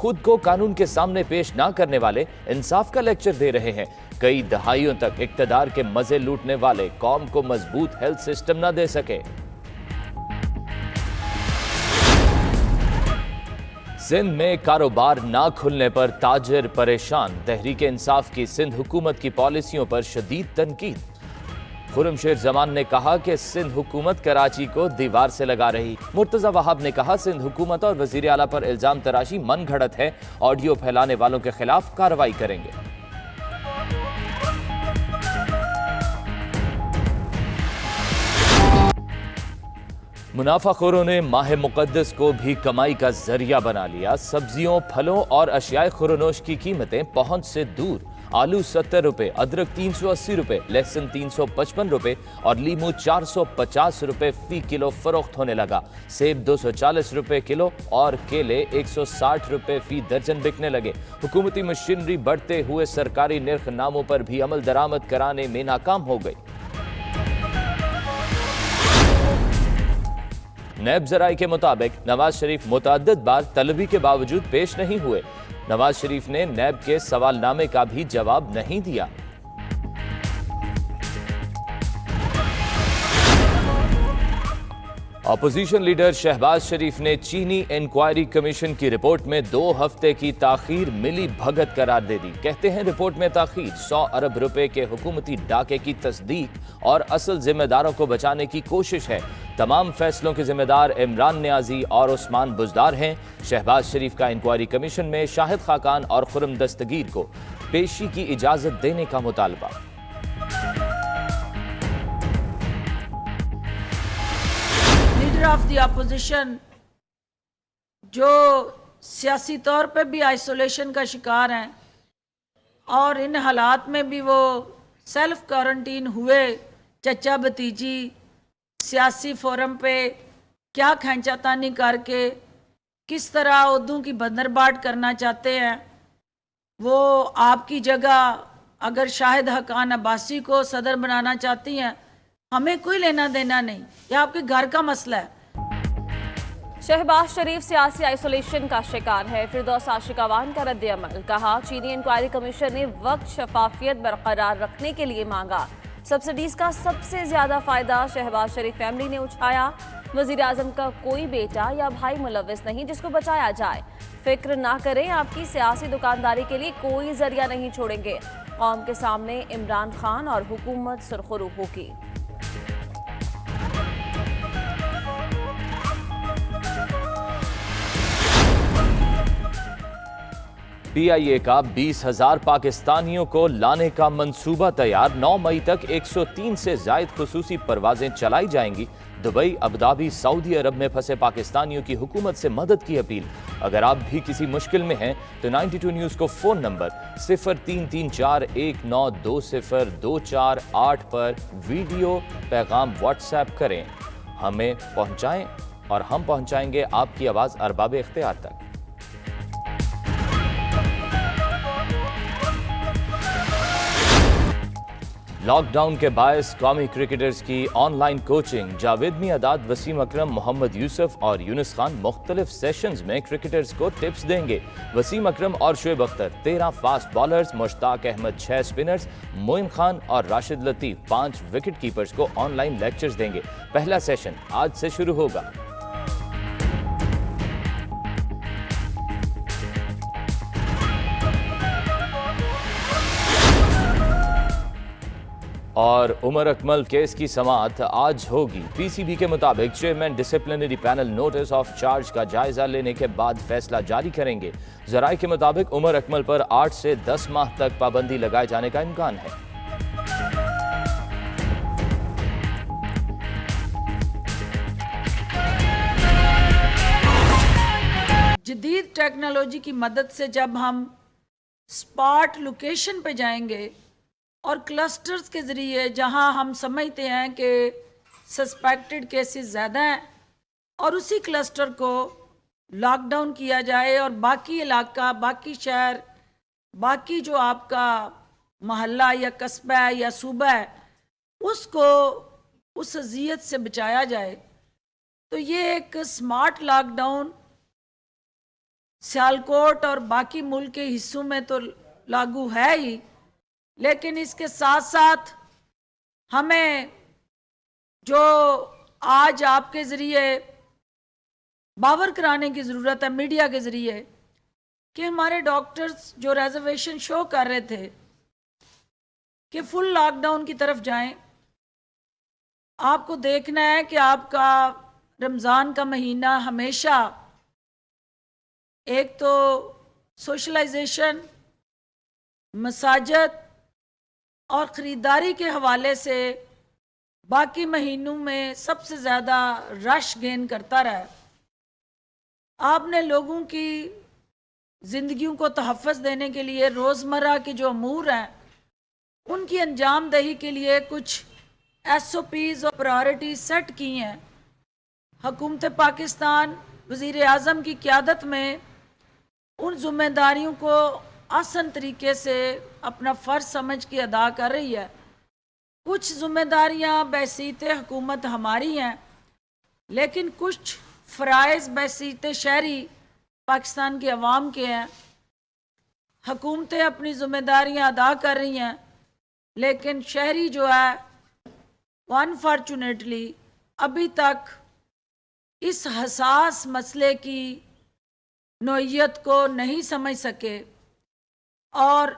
खुद को कानून के सामने पेश ना करने वाले इंसाफ का लेक्चर दे रहे हैं। कई दहाइयों तक इक्तदार के मजे लूटने वाले कौम को मजबूत हेल्थ सिस्टम ना दे सके। सिंध में कारोबार ना खुलने पर ताजिर परेशान। तहरीक इंसाफ की सिंध हुकूमत की पॉलिसियों पर शदीद तनकीद। खुर्रमशेर जमान ने कहा कि सिंध हुकूमत कराची को दीवार से लगा रही। मुर्तजा वहाब ने कहा सिंध हुकूमत और वजीर आला पर इल्जाम तराशी मन घड़त है, ऑडियो फैलाने वालों के खिलाफ कार्रवाई करेंगे। मुनाफाखोरों ने माह मुकद्दस को भी कमाई का जरिया बना लिया। सब्जियों, फलों और अशियाए खुरनोश की कीमतें पहुंच से दूर। आलू 70 रुपए, अदरक 380 रुपए, लहसुन 355 रुपए और लीमू 450 रुपए फी किलो फरोख्त होने लगा। सेब 240 रुपए किलो और केले 160 रुपए फी दर्जन बिकने लगे। हुकूमती मशीनरी बढ़ते हुए सरकारी निर्खनामों पर भी अमल दरामद कराने में नाकाम हो गई। नैब ज़राए के मुताबिक नवाज शरीफ मुतअद्दिद बार तलबी के बावजूद पेश नहीं हुए। नवाज शरीफ ने नैब के सवालनामे का भी जवाब नहीं दिया। अपोजिशन लीडर शहबाज शरीफ ने चीनी इंक्वायरी कमीशन की रिपोर्ट में 2 हफ्ते की ताखीर मिली भगत करार दे दी। कहते हैं रिपोर्ट में ताखीर 100 अरब रुपए के हुकूमती डाके की तस्दीक और असल जिम्मेदारों को बचाने की कोशिश है। तमाम फैसलों के जिम्मेदार इमरान नियाजी और उस्मान बुजदार हैं। शहबाज शरीफ का इंक्वायरी कमीशन में शाहिद खाकान और खुर्रम दस्तगीर को पेशी की इजाजत देने का मुतालबा। लीडर ऑफ द अपोजिशन जो सियासी तौर पे भी आइसोलेशन का शिकार हैं और इन हालात में भी वो सेल्फ क्वारंटीन हुए, चचा भतीजी सियासी फोरम पे क्या खींचातानी करके किस तरह उर्दू की बंदरबाट करना चाहते हैं। वो आपकी जगह अगर शाहिद हकान अब्बासी को सदर बनाना चाहती हैं, हमें कोई लेना देना नहीं, यह आपके घर का मसला है। शहबाज शरीफ सियासी आइसोलेशन का शिकार है। फिरदौस आशिकावान का रद्द अमल। कहा चीनी इंक्वायरी कमीशन ने वक्त शफाफियत बरकरार रखने के लिए मांगा। सब्सिडीज का सबसे ज्यादा फायदा शहबाज शरीफ फैमिली ने उठाया। वजीर आजम का कोई बेटा या भाई मुलविस नहीं जिसको बचाया जाए। फिक्र ना करें, आपकी सियासी दुकानदारी के लिए कोई जरिया नहीं छोड़ेंगे। कौम के सामने इमरान खान और हुकूमत सुरखरू होगी। PIA का 20,000 पाकिस्तानियों को लाने का मंसूबा तैयार। 9 मई तक 103 से जायद खुसूसी परवाजें चलाई जाएंगी। दुबई, अबुधाबी, सऊदी अरब में फंसे पाकिस्तानियों की हुकूमत से मदद की अपील। अगर आप भी किसी मुश्किल में हैं तो 92 न्यूज़ को फ़ोन नंबर 0334192024 पर वीडियो पैगाम व्हाट्सएप करें, हमें पहुंचाएं और हम पहुंचाएंगे आपकी आवाज़ अरबाब इख्तियार तक। लॉकडाउन के बायस कौमी क्रिकेटर्स की ऑनलाइन कोचिंग। जावेद मियादाद, वसीम अकरम, मोहम्मद यूसुफ और यूनुस खान मुख्तलिफ सेशंस में क्रिकेटर्स को टिप्स देंगे। वसीम अकरम और Shoaib Akhtar 13 fast bowlers, Mushtaq Ahmed 6 spinners, Moin Khan और राशिद लतीफ़ 5 विकेट कीपर्स को ऑनलाइन लेक्चर्स देंगे। पहला सेशन आज से शुरू होगा। और उमर अकमल केस की समाअत आज होगी। PCB के मुताबिक chairman disciplinary panel notice of charge का जायजा लेने के बाद फैसला जारी करेंगे। ज़राए के मुताबिक उमर अकमल पर 8 से 10 माह तक पाबंदी लगाए जाने का इम्कान है। जदीद टेक्नोलॉजी की मदद से जब हम स्पॉट लोकेशन पे जाएंगे और क्लस्टर्स के ज़रिए जहां हम समझते हैं कि सस्पेक्टेड केसेस ज़्यादा हैं और उसी क्लस्टर को लॉकडाउन किया जाए और बाकी इलाका, बाकी शहर, बाकी जो आपका मोहल्ला या कस्बा है या सूबा है उसको उस अजियत से बचाया जाए। तो ये एक स्मार्ट लॉकडाउन सियालकोट और बाकी मुल्क के हिस्सों में तो लागू है ही, लेकिन इसके साथ साथ हमें जो आज आपके ज़रिए बावर कराने की ज़रूरत है मीडिया के ज़रिए कि हमारे डॉक्टर्स जो रिजर्वेशन शो कर रहे थे कि फुल लॉकडाउन की तरफ जाएं। आपको देखना है कि आपका रमज़ान का महीना हमेशा एक तो सोशलाइजेशन, मसाजद और ख़रीदारी के हवाले से बाकी महीनों में सबसे ज़्यादा रश गेन करता रहा है। आपने लोगों की ज़िंदगियों को तहफ़्फ़ुज़ देने के लिए रोज़मर्रा के जो अमूर हैं उनकी अंजाम दही के लिए कुछ SOPs और प्रायोरिटीज सेट की हैं। हुकूमत पाकिस्तान वज़ीर आज़म की क़यादत में उन ज़िम्मेदारियों को आसान तरीके से अपना फ़र्ज़ समझ के अदा कर रही है। कुछ ज़िम्मेदारियाँ बैसीत हुकूमत हमारी हैं, लेकिन कुछ फ़राइज़ बैसीत शहरी पाकिस्तान के अवाम के हैं। हुकूमतें अपनी ज़िम्मेदारियाँ अदा कर रही हैं, लेकिन शहरी जो है वो अनफॉर्चुनेटली अभी तक इस हसास मसले की नोयत को नहीं समझ सके और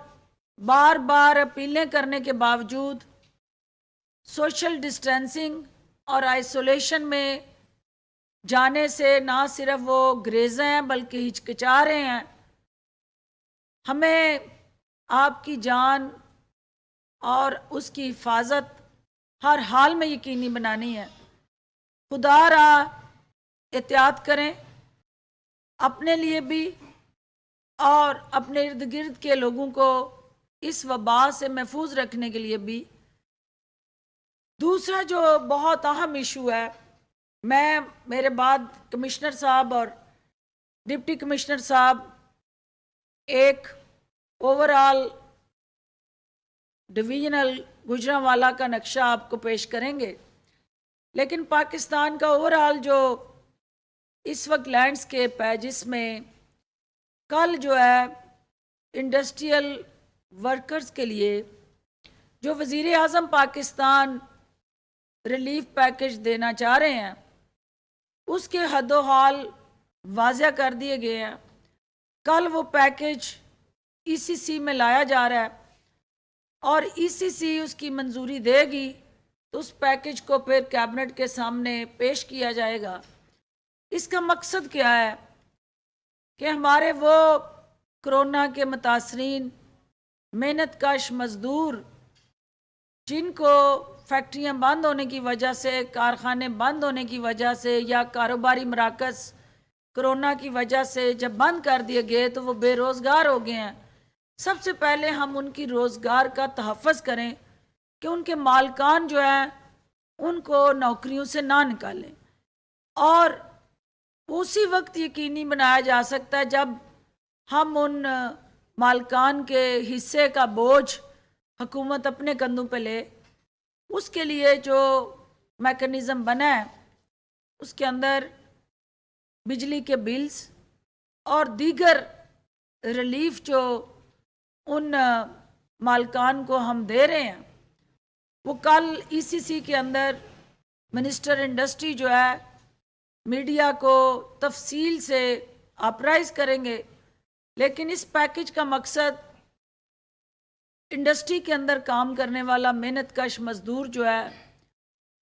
बार बार अपीलें करने के बावजूद सोशल डिस्टेंसिंग और आइसोलेशन में जाने से ना सिर्फ वो ग्रेज़ हैं बल्कि हिचकिचा रहे हैं। हमें आपकी जान और उसकी हिफाजत हर हाल में यकीनी बनानी है। खुदारा एहतियात करें, अपने लिए भी और अपने इर्द गिर्द के लोगों को इस वबा से महफूज रखने के लिए भी। दूसरा जो बहुत अहम इशू है, मैं मेरे बाद कमिश्नर साहब और डिप्टी कमिश्नर साहब एक ओवरऑल डिवीजनल गुजरांवाला का नक्शा आपको पेश करेंगे, लेकिन पाकिस्तान का ओवरऑल जो इस वक्त लैंडस्केप है, जिसमें कल जो है इंडस्ट्रियल वर्कर्स के लिए जो वज़ीर आज़म पाकिस्तान रिलीफ पैकेज देना चाह रहे हैं उसके हदो हाल वाज़ा कर दिए गए हैं। कल वो पैकेज ECC में लाया जा रहा है और ECC उसकी मंजूरी देगी तो उस पैकेज को फिर कैबिनेट के सामने पेश किया जाएगा। इसका मकसद क्या है कि हमारे वो कोरोना के मुतासरीन मेहनत कश मज़दूर जिनको फैक्ट्रियां बंद होने की वजह से, कारखाने बंद होने की वजह से या कारोबारी मराकज़ कोरोना की वजह से जब बंद कर दिए गए तो वो बेरोज़गार हो गए हैं। सबसे पहले हम उनकी रोज़गार का तहफ़्फ़ुज़ करें कि उनके मालकान जो हैं उनको नौकरियों से ना निकालें, और उसी वक्त यकीनी बनाया जा सकता है जब हम उन मालकान के हिस्से का बोझ हुकूमत अपने कंधों पे ले। उसके लिए जो मैकेनिज़्म बना है उसके अंदर बिजली के बिल्स और दीगर रिलीफ जो उन मालकान को हम दे रहे हैं, वो कल ECC के अंदर मिनिस्टर इंडस्ट्री जो है मीडिया को तफसील से अपराइज करेंगे। लेकिन इस पैकेज का मकसद इंडस्ट्री के अंदर काम करने वाला मेहनत कश मज़दूर जो है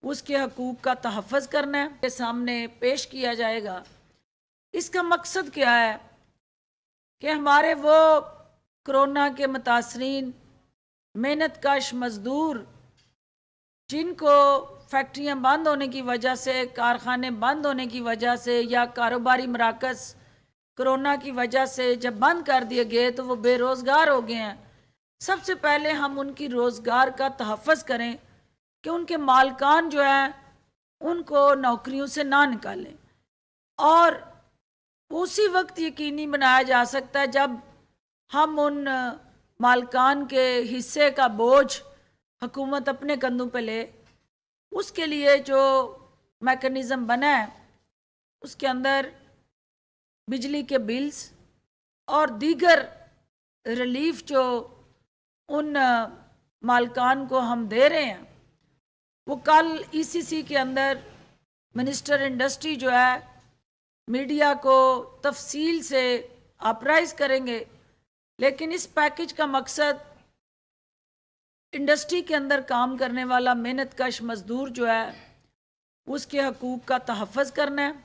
उसके हकूक़ का तहफ़्फ़ुज़ करना है, के सामने पेश किया जाएगा। इसका मकसद क्या है कि हमारे वो कोरोना के मुतासरीन मेहनत कश मज़दूर जिनको फैक्ट्रियां बंद होने की वजह से, कारखाने बंद होने की वजह से या कारोबारी मराकज़ कोरोना की वजह से जब बंद कर दिए गए तो वो बेरोज़गार हो गए हैं। सबसे पहले हम उनकी रोज़गार का तहफ़्फ़ुज़ करें कि उनके मालकान जो हैं उनको नौकरियों से ना निकालें, और उसी वक्त यकीनी बनाया जा सकता है जब हम उन मालकान के हिस्से का बोझ हुकूमत अपने कंधों पे ले। उसके लिए जो मैकेनिज़्म बना है उसके अंदर बिजली के बिल्स और दीगर रिलीफ जो उन मालकान को हम दे रहे हैं, वो कल ईसीसी के अंदर मिनिस्टर इंडस्ट्री जो है मीडिया को तफसील से अपराइज करेंगे। लेकिन इस पैकेज का मकसद इंडस्ट्री के अंदर काम करने वाला मेहनत कश मजदूर जो है उसके हकूक़ का तहफ़्फ़ुज़ करना है।